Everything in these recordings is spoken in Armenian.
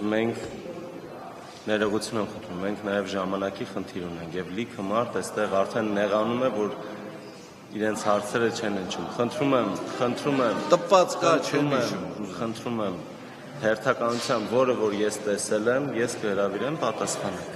մենք ներողություն եմ խնդրում, մենք նաև ժամանակի խնդիր ունենք եւ լիքը մարդ այստեղ արդեն նեղանում է, որ իրենց հարցերը չեն հնչում։ Խնդրում եմ, տպված կա չեն հիշում, խնդրում եմ հերթականությամբ, որը որ ես տեսել եմ, ես կհրավիրեմ պատասխանեք։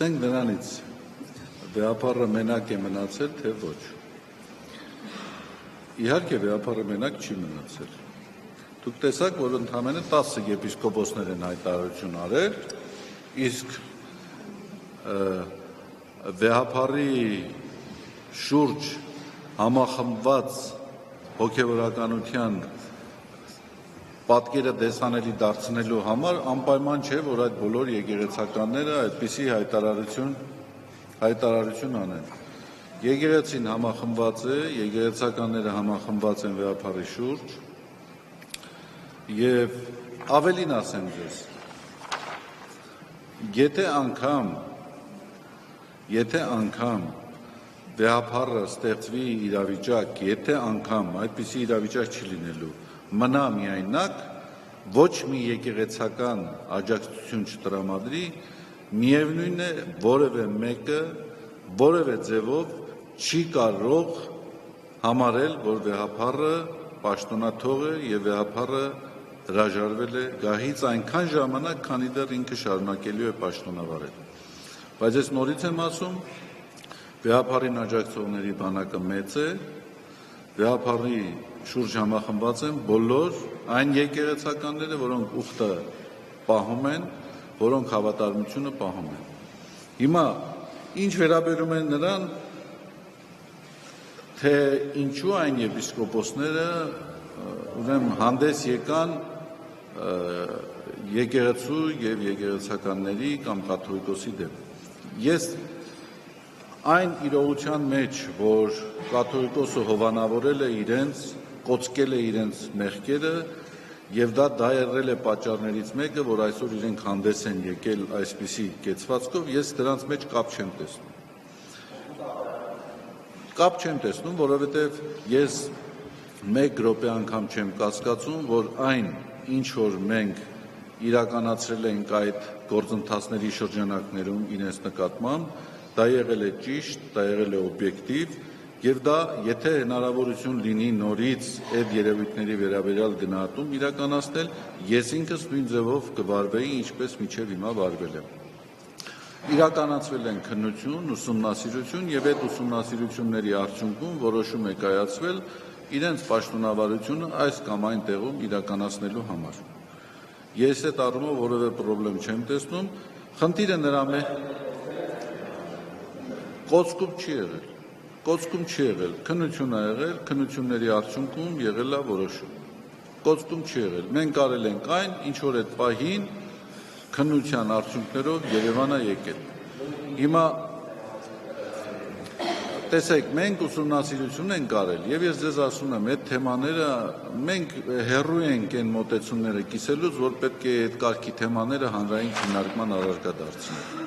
Սկսենք նրանից, վեհապարը մենակ է մնացել, թե ոչ։ Իհարկե վեհապարը մենակ չի մնացել։ Դուք տեսաք, որ ընդամենը 10 եպիսկոպոսներ են հայտարարություն արել, իսկ վեհապարի շուրջ համախմբված հոգևորականության պատկերը դեսանելի դարձնելու համար անպայման չէ, որ այդ բոլոր եկեղեցականները այդպիսի հայտարարություն անեն։ Եկեղեցին համախմբված է, եկեղեցականները համախմբված են վեհապարի շուրջ եւ ավելին ասեմ ձեզ, եթե անգամ վեհապարը ստեղծվի իրավիճակ, եթե անգամ այդպիսի իրավիճակ չի լինելու, մնա միայնակ, ոչ մի եկեղեցական աջակցություն չտրամադրի, միևնույն է որևէ մեկը, որևէ ձևով չի կարող համարել, որ վեհապարը պաշտոնաթող է եւ վեհապարը հրաժարվել է գահից այնքան ժամանակ, քանի դեռ ինքը շարունակելու է պաշտոնավարել։ Բայց ես նորից եմ ասում, վեհապարին աջակցողների բանակը մեծ է, վեհապարի շուրջ համախմբված են բոլոր այն եկեղեցականները, որոնք ուխտը պահում են, որոնք հավատարմությունը պահում են։ Հիմա ինչ վերաբերում են նրան, թե ինչու այն եպիսկոպոսները ուրեմն հանդես եկան եկեղեցու եւ եկեղեցականների կամ կաթողիկոսի դեմ։ Ես այն իրողության մեջ, որ կաթողիկոսը հովանավորել է իրենց, կոծկել է իրենց մեղքերը եւ դա եղել է պատճառներից մեկը, որ այսօր իրենք հանդես են եկել այսպիսի կեցվածքով, ես դրանց մեջ կապ չեմ տեսնում։ Կապ չեմ տեսնում, որովհետեւ ես մեկ րոպե անգամ չեմ կասկածում, որ այն ինչ որ մենք իրականացրել ենք այդ գործընթացների շրջանակներում իրենց նկատմամբ, դա եղել է ճիշտ, դա եղել է օբյեկտիվ, եւ դա, եթե հնարավորություն լինի նորից այդ երևույթների վերաբերյալ գնահատում իրականացնել, ես ինքս նույն ձևով կվարվեի, ինչպես մինչև հիմա վարվել եմ։ Իրականացվել են քննություն, ուսումնասիրություն եւ այդ ուսումնասիրությունների արդյունքում որոշում է կայացվել իրենց պաշտոնավարությունը այս կամ այն տեղում իրականացնելու համար։ Ես այդ առումով որևէ խնդրեմ չեմ տեսնում, խնդիրը նրա մեջ կոծկում չի եղել, քննություն ա եղել, քննությունների արդյունքում եղել է որոշում, կոծկում չի եղել, մենք արել ենք այն, ինչ որ այդ պահին քննության արդյունքներով Երևան է եկել։ Հիմա տեսեք, մենք ուսումնասիրություն ենք արել եւ ես ձեզ ասում եմ, այդ թեմաները մենք հեռու ենք այն մոտեցումները կիսելուց, որ պետք է այդ կարգի թեմաները հանրային քննարկման առարկա դարձնենք։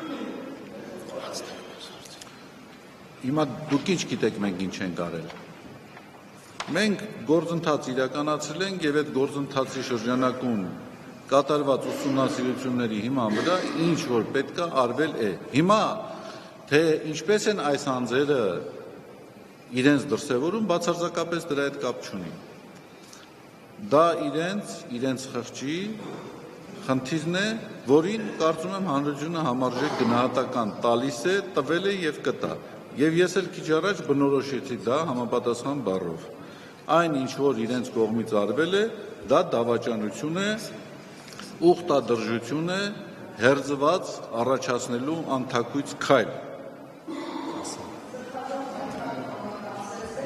Հիմա դուք ինչ գիտեք մենք ինչ ենք արել։ Մենք գործընթաց իրականացրել ենք եւ այդ գործընթացի շրջանակում կատարված ուսումնասիրությունների հիման վրա ինչ որ պետք է արվել է։ Հիմա թե ինչպես են այս անձերը իրենց դրսևորում, բացարձակապես դրա հետ կապ չունի։ Դա իրենց խղճի խնդիրն է, որին կարծում եմ հանրությունը համարժեք գնահատական տալիս է, տվել է եւ կտա։ Եվ ես էլ քիչ առաջ բնորոշեցի դա համապատասխան բառով։ Այն ինչ որ իրենց կողմից արվել է, դա դավաճանություն է, ուխտադրժություն է, հերձված առաջացնելու անթակույց քայլ։